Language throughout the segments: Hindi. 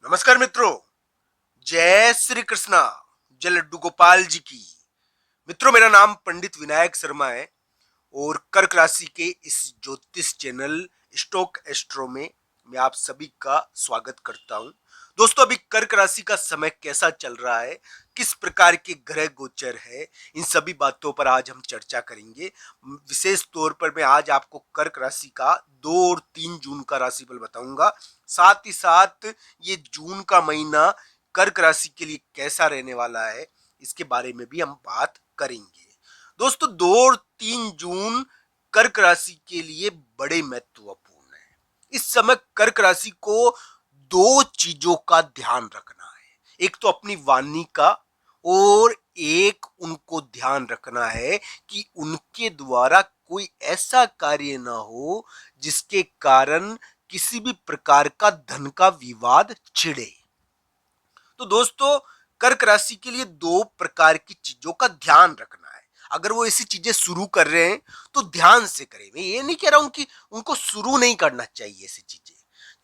नमस्कार मित्रों। जय श्री कृष्णा। जय लड्डू गोपाल जी की। मित्रों, मेरा नाम पंडित विनायक शर्मा है और कर्क राशि के इस ज्योतिष चैनल स्टोक एस्ट्रो में मैं आप सभी का स्वागत करता हूं। दोस्तों, अभी कर्क राशि का समय कैसा चल रहा है, किस प्रकार के ग्रह गोचर है, इन सभी बातों पर आज हम चर्चा करेंगे। विशेष तौर पर मैं आज आपको कर्क राशि का 2 और 3 जून का राशिफल बताऊंगा। साथ ही साथ ये जून का महीना कर्क राशि के लिए कैसा रहने वाला है, इसके बारे में भी हम बात करेंगे। दोस्तों, 2 और 3 जून कर्क राशि के लिए बड़े महत्वपूर्ण है। इस समय कर्क राशि को दो चीजों का ध्यान रखना है। एक तो अपनी वाणी का, और एक उनको ध्यान रखना है कि उनके द्वारा कोई ऐसा कार्य ना हो जिसके कारण किसी भी प्रकार का धन का विवाद छिड़े। तो दोस्तों, कर्क राशि के लिए दो प्रकार की चीजों का ध्यान रखना है। अगर वो ऐसी चीजें शुरू कर रहे हैं तो ध्यान से करें। मैं ये नहीं कह रहा हूं कि उनको शुरू नहीं करना चाहिए ऐसी चीजें।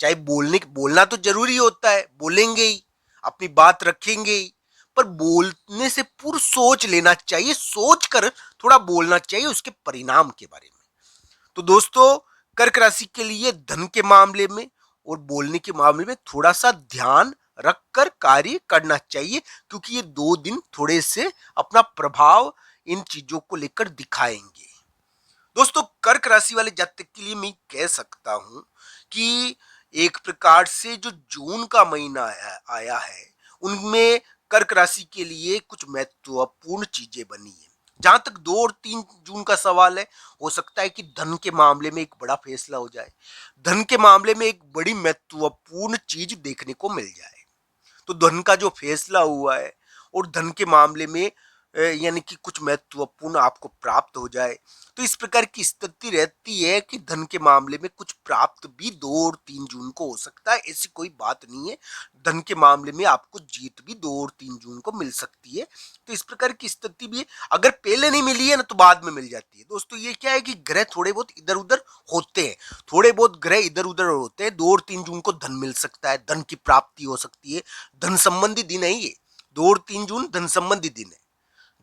चाहे बोलना तो जरूरी होता है, बोलेंगे ही, अपनी बात रखेंगे ही, पर बोलने से पूर्व सोच लेना चाहिए, सोच कर थोड़ा बोलना चाहिए उसके परिणाम के बारे में। तो दोस्तों, कर्क राशि के लिए धन के मामले में और बोलने के मामले में थोड़ा सा ध्यान रखकर कार्य करना चाहिए, क्योंकि ये 2 दिन थोड़े से अपना प्रभाव इन चीजों को लेकर दिखाएंगे। दोस्तों, कर्क राशि वाले जातक के लिए मैं कह सकता हूं कि एक प्रकार से जो जून का महीना आया है, उनमें कर्क राशि के लिए कुछ महत्वपूर्ण चीजें बनी है। जहां तक 2 और 3 जून का सवाल है, हो सकता है कि धन के मामले में एक बड़ा फैसला हो जाए। धन के मामले में एक बड़ी महत्वपूर्ण चीज देखने को मिल जाए। तो धन का जो फैसला हुआ है और धन के मामले में यानी कि कुछ महत्वपूर्ण आपको प्राप्त हो जाए, तो इस प्रकार की स्थिति रहती है कि धन के मामले में कुछ प्राप्त भी 2 और 3 जून को हो सकता है। ऐसी कोई बात नहीं है। धन के मामले में आपको जीत भी 2 और 3 जून को मिल सकती है। तो इस प्रकार की स्थिति भी अगर पहले नहीं मिली है ना, तो बाद में मिल जाती है। दोस्तों, ये क्या है कि ग्रह थोड़े बहुत इधर उधर होते हैं। थोड़े बहुत ग्रह इधर उधर होते हैं। 2 और 3 जून को धन मिल सकता है, धन की प्राप्ति हो सकती है। धन संबंधी दिन है ये। 2 और 3 जून धन संबंधी दिन है।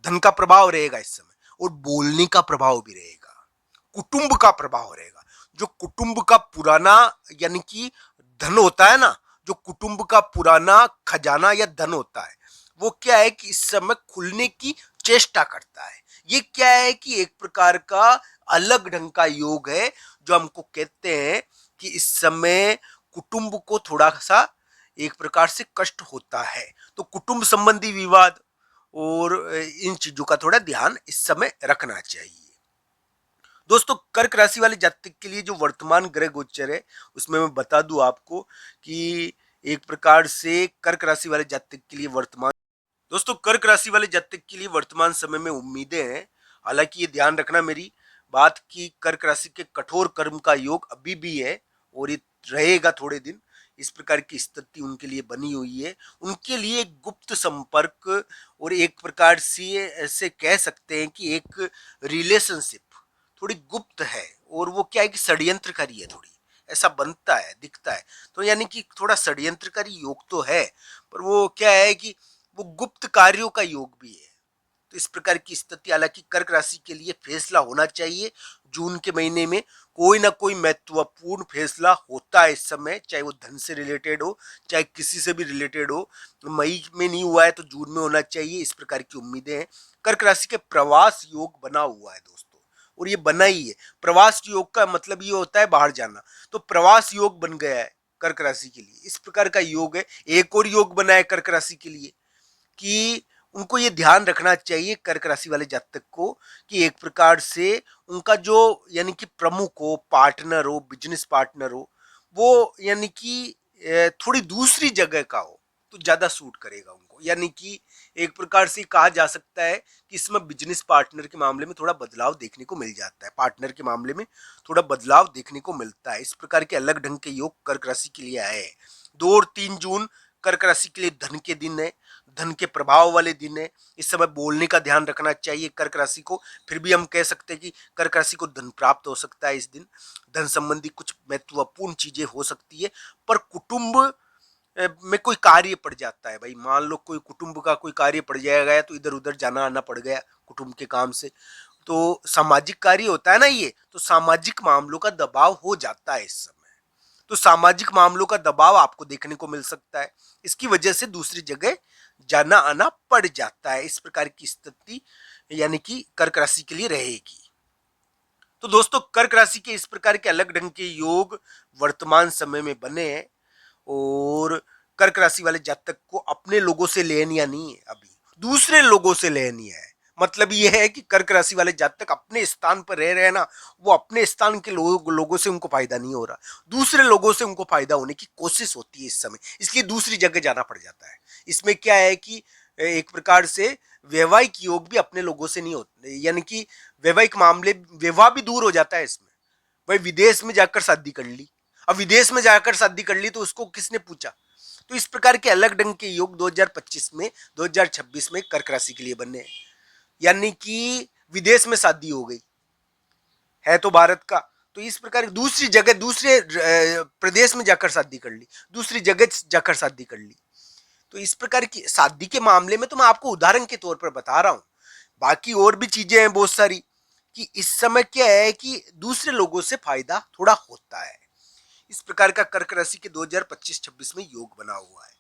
धन का प्रभाव रहेगा इस समय, और बोलने का प्रभाव भी रहेगा, कुटुंब का प्रभाव रहेगा। जो कुटुंब का पुराना यानी कि धन होता है ना, जो कुटुंब का पुराना खजाना या धन होता है, वो क्या है कि इस समय खुलने की चेष्टा करता है। ये क्या है कि एक प्रकार का अलग ढंग का योग है, जो हमको कहते हैं कि इस समय कुटुंब को थोड़ा सा एक प्रकार से कष्ट होता है। तो कुटुंब संबंधी विवाद और इन चीजों का थोड़ा ध्यान इस समय रखना चाहिए। दोस्तों, कर्क राशि वाले जातक के लिए जो वर्तमान ग्रह गोचर है, उसमें मैं बता दूं आपको कि एक प्रकार से कर्क राशि वाले जातक के लिए वर्तमान दोस्तों कर्क राशि वाले जातक के लिए वर्तमान समय में उम्मीदें हैं। हालांकि ये ध्यान रखना मेरी बात की, कर्क राशि के कठोर कर्म का योग अभी भी है और ये रहेगा थोड़े दिन। इस प्रकार की स्थिति उनके लिए बनी हुई है। उनके लिए गुप्त संपर्क और एक प्रकार से ऐसे कह सकते हैं कि एक रिलेशनशिप थोड़ी गुप्त है, और वो क्या है कि षड्यंत्रकारी है थोड़ी, ऐसा बनता है, दिखता है। तो यानी कि थोड़ा षड्यंत्रकारी योग तो है, पर वो क्या है कि वो गुप्त कार्यों का योग भी है। तो इस प्रकार की स्थिति, हालांकि कर्क राशि के लिए फैसला होना चाहिए। जून के महीने में कोई ना कोई महत्वपूर्ण फैसला होता है इस समय, चाहे वो धन से रिलेटेड हो, चाहे किसी से भी रिलेटेड हो। मई में नहीं हुआ है तो जून में होना चाहिए, इस प्रकार की उम्मीदें हैं। कर्क राशि के प्रवास योग बना हुआ है दोस्तों, और ये बना ही है। प्रवास योग का मतलब ये होता है बाहर जाना, तो प्रवास योग बन गया है कर्क राशि के लिए। इस प्रकार का योग है। एक और योग बना है कर्क राशि के लिए कि उनको ये ध्यान रखना चाहिए कर्क राशि वाले जातक को कि एक प्रकार से उनका जो यानी कि प्रमुख हो, पार्टनर हो, बिजनेस पार्टनर हो, वो यानी कि थोड़ी दूसरी जगह का हो तो ज्यादा सूट करेगा उनको। यानी कि एक प्रकार से कहा जा सकता है कि इसमें बिजनेस पार्टनर के मामले में थोड़ा बदलाव देखने को मिल जाता है। पार्टनर के मामले में थोड़ा बदलाव देखने को मिलता है। इस प्रकार के अलग ढंग के योग कर्क राशि के लिए आए हैं। 2 और 3 जून कर्क राशि के लिए धन के दिन है, धन के प्रभाव वाले दिन है। इस समय बोलने का ध्यान रखना चाहिए कर्क राशि को। फिर भी हम कह सकते हैं कि कर्क राशि को धन प्राप्त हो सकता है इस दिन। धन संबंधी कुछ महत्वपूर्ण चीजें हो सकती है, पर कुटुंब में कोई कार्य पड़ जाता है। भाई मान लो कोई कुटुंब का कोई कार्य पड़ जाएगा तो इधर उधर जाना आना पड़ गया कुटुंब के काम से, तो सामाजिक कार्य होता है ना ये, तो सामाजिक मामलों का दबाव हो जाता है इस समय। तो सामाजिक मामलों का दबाव आपको देखने को मिल सकता है, इसकी वजह से दूसरी जगह जाना आना पड़ जाता है। इस प्रकार की स्थिति यानी कि कर्क राशि के लिए रहेगी। तो दोस्तों कर्क राशि के इस प्रकार के अलग ढंग के योग वर्तमान समय में बने हैं, और कर्क राशि वाले जातक को अपने लोगों से लेनिया नहीं है, अभी दूसरे लोगों से लेनी है। मतलब यह है कि कर्क राशि वाले जातक अपने स्थान पर रह रहे हैं ना, वो अपने स्थान के लोगों से उनको फायदा नहीं हो रहा, दूसरे लोगों से उनको फायदा होने की कोशिश होती है इस समय, इसलिए दूसरी जगह जाना पड़ जाता है। इसमें क्या है कि एक प्रकार से वैवाहिक योग भी अपने लोगों से नहीं होते, यानी कि वैवाहिक मामले विवाह भी दूर हो जाता है इसमें। भाई विदेश में जाकर शादी कर ली, अब विदेश में जाकर शादी कर ली तो उसको किसने पूछा। तो इस प्रकार के अलग ढंग के योग 2025 में 2026 में कर्क राशि के लिए बने हैं, यानी कि विदेश में शादी हो गई है तो भारत का, तो इस प्रकार दूसरी जगह दूसरे प्रदेश में जाकर शादी कर ली, दूसरी जगह जाकर शादी कर ली। तो इस प्रकार की शादी के मामले में तो मैं आपको उदाहरण के तौर पर बता रहा हूं, बाकी और भी चीजें हैं बहुत सारी, कि इस समय क्या है कि दूसरे लोगों से फायदा थोड़ा होता है। इस प्रकार का कर्क राशि के 2025-26 में योग बना हुआ है।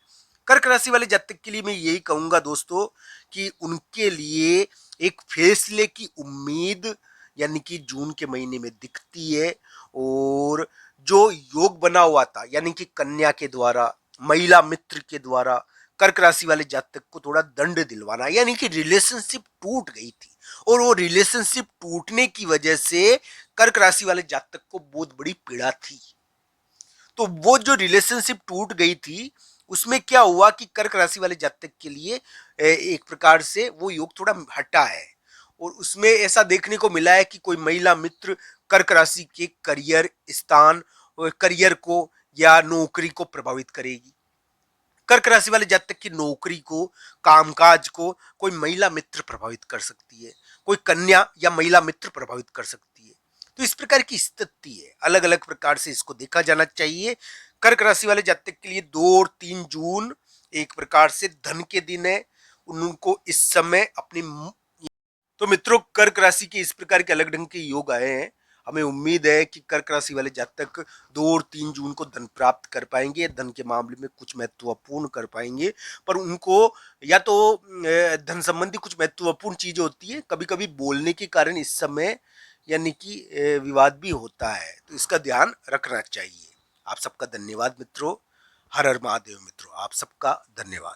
कर्क राशि वाले जातक के लिए मैं यही कहूंगा दोस्तों कि उनके लिए एक फैसले की उम्मीद यानी कि जून के महीने में दिखती है, और जो योग बना हुआ था यानी कि कन्या के द्वारा, महिला मित्र के द्वारा कर्क राशि वाले जातक को थोड़ा दंड दिलवाना, यानी कि रिलेशनशिप टूट गई थी, और वो रिलेशनशिप टूटने की वजह से कर्क राशि वाले जातक को बहुत बड़ी पीड़ा थी। तो वो जो रिलेशनशिप टूट गई थी उसमें क्या हुआ कि कर्क राशि वाले जातक के लिए एक प्रकार से वो योग थोड़ा हटा है, और उसमें ऐसा देखने को मिला है कि कोई महिला मित्र कर्क राशि के करियर स्थान, करियर को या नौकरी को प्रभावित करेगी। कर्क राशि वाले जातक की नौकरी को, कामकाज को कोई महिला मित्र प्रभावित कर सकती है, कोई कन्या या महिला मित्र प्रभावित कर सकती है। तो इस प्रकार की स्थिति है, अलग अलग प्रकार से इसको देखा जाना चाहिए। कर्क राशि वाले जातक के लिए 2 और 3 जून एक प्रकार से धन के दिन है, उनको इस समय अपनी, तो मित्रों कर्क राशि के इस प्रकार के अलग ढंग के योग आए हैं। हमें उम्मीद है कि कर्क राशि वाले जातक 2 और 3 जून को धन प्राप्त कर पाएंगे, धन के मामले में कुछ महत्वपूर्ण कर पाएंगे, पर उनको या तो धन संबंधी कुछ महत्वपूर्ण चीजें होती है, कभी कभी बोलने के कारण इस समय यानी कि विवाद भी होता है, तो इसका ध्यान रखना चाहिए। आप सबका धन्यवाद मित्रों। हर हर महादेव मित्रों, आप सबका धन्यवाद।